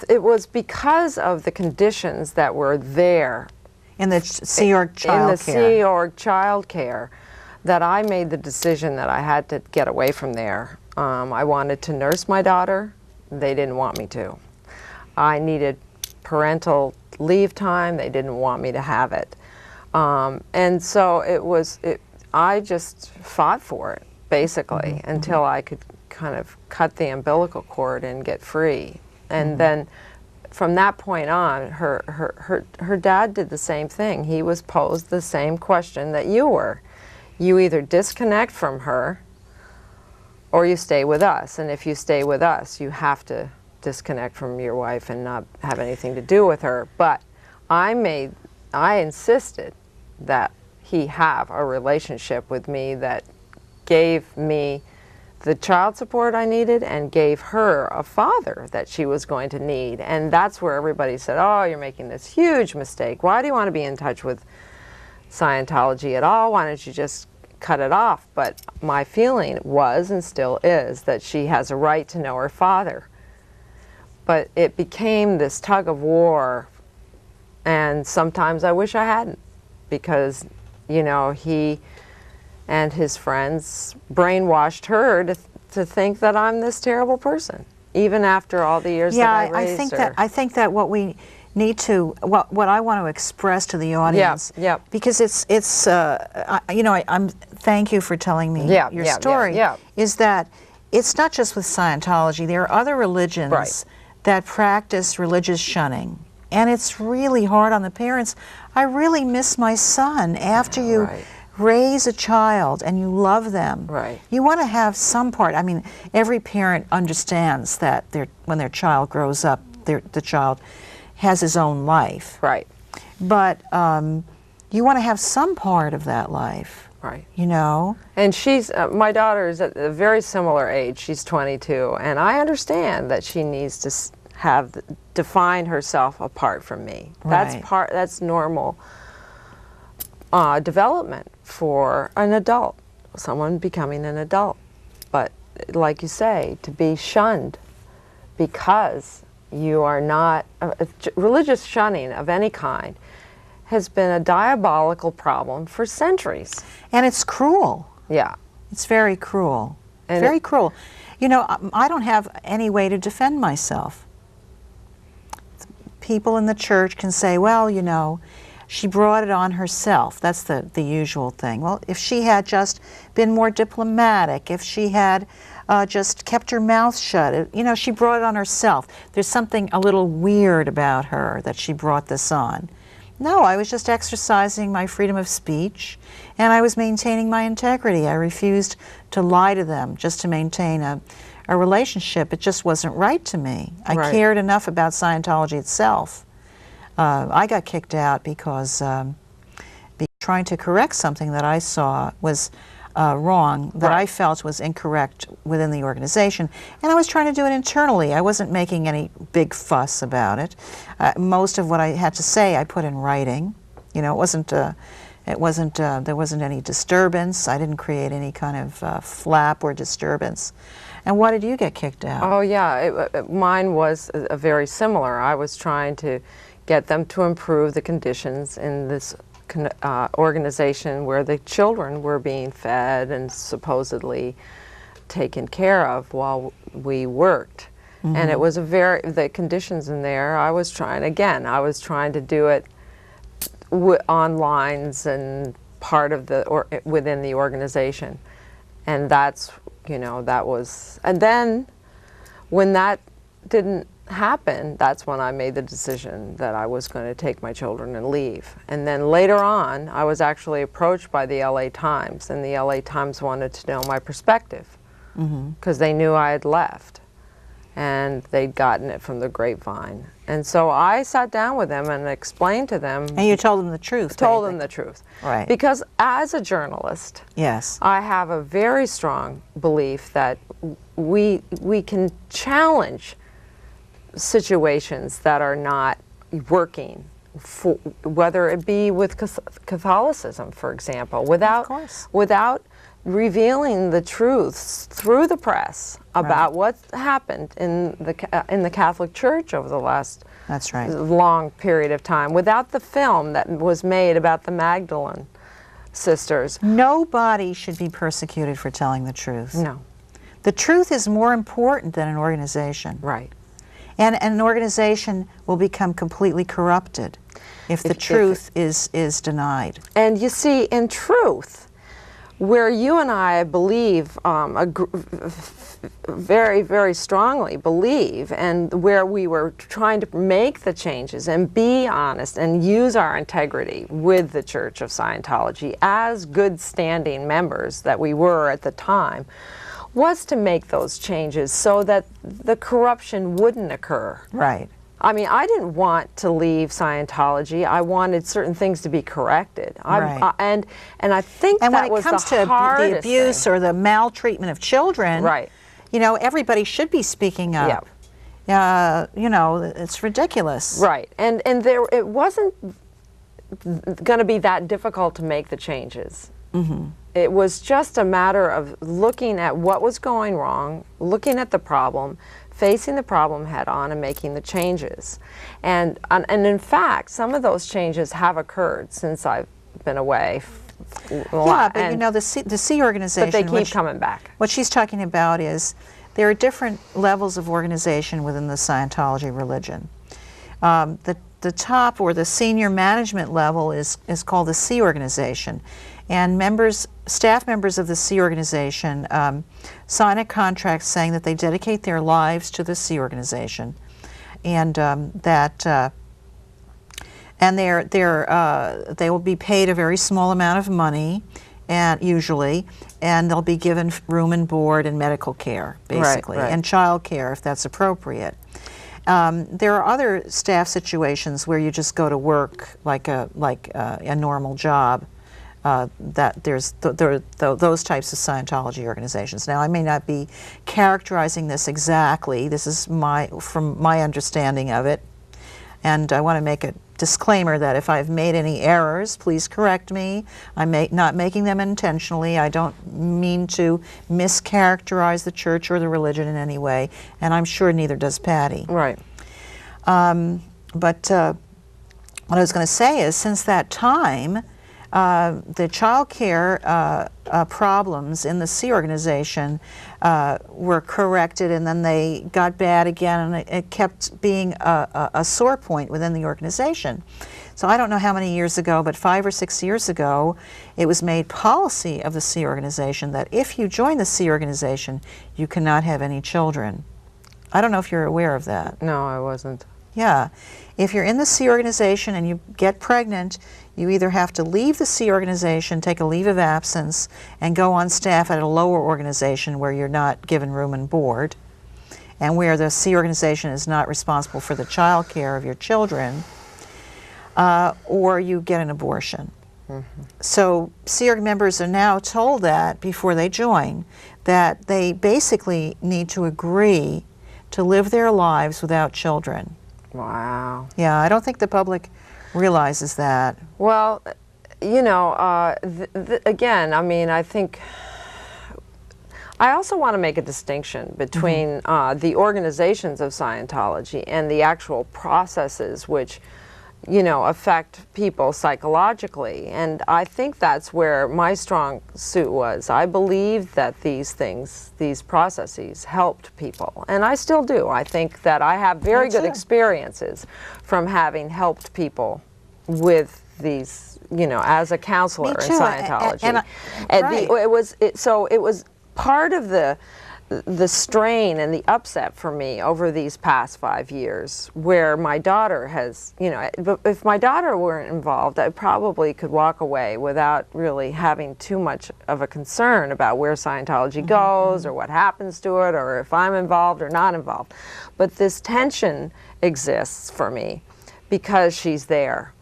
it was because of the conditions that were there in the Sea Org child in the Sea Org child care that I made the decision that I had to get away from there. I wanted to nurse my daughter. They didn't want me to. I needed parental leave time. They didn't want me to have it. And so I just fought for it, basically, until I could kind of cut the umbilical cord and get free. And then from that point on, her dad did the same thing. He was posed the same question that you were. You either disconnect from her or you stay with us. And if you stay with us, you have to disconnect from your wife and not have anything to do with her. But I insisted that he have a relationship with me that gave me the child support I needed and gave her a father that she was going to need. And that's where everybody said, oh, you're making this huge mistake. Why do you want to be in touch with Scientology at all? Why don't you just cut it off? But my feeling was, and still is, that she has a right to know her father. But it became this tug of war, and sometimes I wish I hadn't, because, you know, he and his friends brainwashed her to think that I'm this terrible person, even after all the years that I raised her. I think that what we need to, what I want to express to the audience, because it's you know, thank you for telling me your story, is that it's not just with Scientology. There are other religions that practice religious shunning, and it's really hard on the parents. I really miss my son. After you raise a child and you love them, you want to have some part. I mean, every parent understands that when their child grows up, the child has his own life. But you want to have some part of that life. You know? And she's, my daughter is at a very similar age. She's 22, and I understand that she needs to define herself apart from me. That's normal development for an adult, someone becoming an adult. But like you say, to be shunned because you are not, religious shunning of any kind has been a diabolical problem for centuries. And it's cruel. It's very cruel. Very cruel. You know, I don't have any way to defend myself. People in the church can say, well, you know, she brought it on herself. That's the usual thing. Well, if she had just been more diplomatic, if she had just kept her mouth shut, you know, she brought it on herself. There's something a little weird about her that she brought this on. No, I was just exercising my freedom of speech, and I was maintaining my integrity. I refused to lie to them just to maintain a relationship. It just wasn't right to me. I cared enough about Scientology itself. I got kicked out because trying to correct something that I saw was wrong, that I felt was incorrect within the organization, and I was trying to do it internally. I wasn't making any big fuss about it. Most of what I had to say I put in writing. You know, there wasn't any disturbance. I didn't create any kind of flap or disturbance. And why did you get kicked out? Oh yeah, mine was very similar. I was trying to get them to improve the conditions in this organization where the children were being fed and supposedly taken care of while we worked. And it was the conditions in there, I was trying to do it on lines and part of within the organization. And that's, you know, and then when that didn't happen, that's when I made the decision that I was going to take my children and leave. And then later on, I was actually approached by the LA Times, and the LA Times wanted to know my perspective because they knew I had left and they'd gotten it from the grapevine. And so I sat down with them and explained to them. And you told them the truth. Told them the truth. Right. Because as a journalist, I have a very strong belief that we can challenge situations that are not working, whether it be with Catholicism, for example, without revealing the truths through the press about what happened in the Catholic Church over the last That's right. long period of time. Without the film that was made about the Magdalene sisters. Nobody should be persecuted for telling the truth. No. The truth is more important than an organization. Right. And an organization will become completely corrupted if the truth is denied. And you see, in truth, where you and I believe, very, very strongly believe, and where we were trying to make the changes and be honest and use our integrity with the Church of Scientology as good standing members that we were at the time, was to make those changes so that the corruption wouldn't occur. Right. I mean, I didn't want to leave Scientology. I wanted certain things to be corrected. Right. And I think and that when it comes to the abuse or the maltreatment of children, right, you know, everybody should be speaking up. Yeah. You know, it's ridiculous. Right. And it wasn't going to be that difficult to make the changes. Mm-hmm. It was just a matter of looking at what was going wrong, looking at the problem, facing the problem head on, and making the changes. And in fact, some of those changes have occurred since I've been away. Yeah, but you know, the C organization, but they keep coming back. What she's talking about is there are different levels of organization within the Scientology religion. The top, or the senior management level, is called the C organization. And staff members of the C organization sign a contract saying that they dedicate their lives to the C organization, and they will be paid a very small amount of money, and usually, and they'll be given room and board and medical care, basically, right. and child care if that's appropriate. There are other staff situations where you just go to work like a normal job. There are those types of Scientology organizations. Now, I may not be characterizing this exactly. This is from my understanding of it, and I want to make a disclaimer that if I've made any errors, please correct me. I'm not making them intentionally. I don't mean to mischaracterize the church or the religion in any way, and I'm sure neither does Patty. Right. But what I was going to say is, since that time, the child care problems in the C organization were corrected, and then they got bad again, and it kept being a sore point within the organization. So I don't know how many years ago, but 5 or 6 years ago, it was made policy of the C organization that if you join the C organization, you cannot have any children. I don't know if you're aware of that. No, I wasn't. Yeah. If you're in the C organization and you get pregnant, you either have to leave the C organization, take a leave of absence, and go on staff at a lower organization where you're not given room and board, and where the C organization is not responsible for the child care of your children, or you get an abortion. Mm-hmm. So C org members are now told that before they join, that they basically need to agree to live their lives without children. Wow. Yeah, I don't think the public realizes that. Well, you know, again, I mean, I think I also want to make a distinction between the organizations of Scientology and the actual processes which, you know, affect people psychologically. And I think that's where my strong suit was. I believed that these things, these processes, helped people. And I still do. I think that I have very good experiences from having helped people with these, you know, as a counselor in Scientology. So it was part of the strain and the upset for me over these past 5 years, where my daughter has, you know, if my daughter weren't involved, I probably could walk away without really having too much of a concern about where Scientology goes or what happens to it, or if I'm involved or not involved. But this tension exists for me because she's there.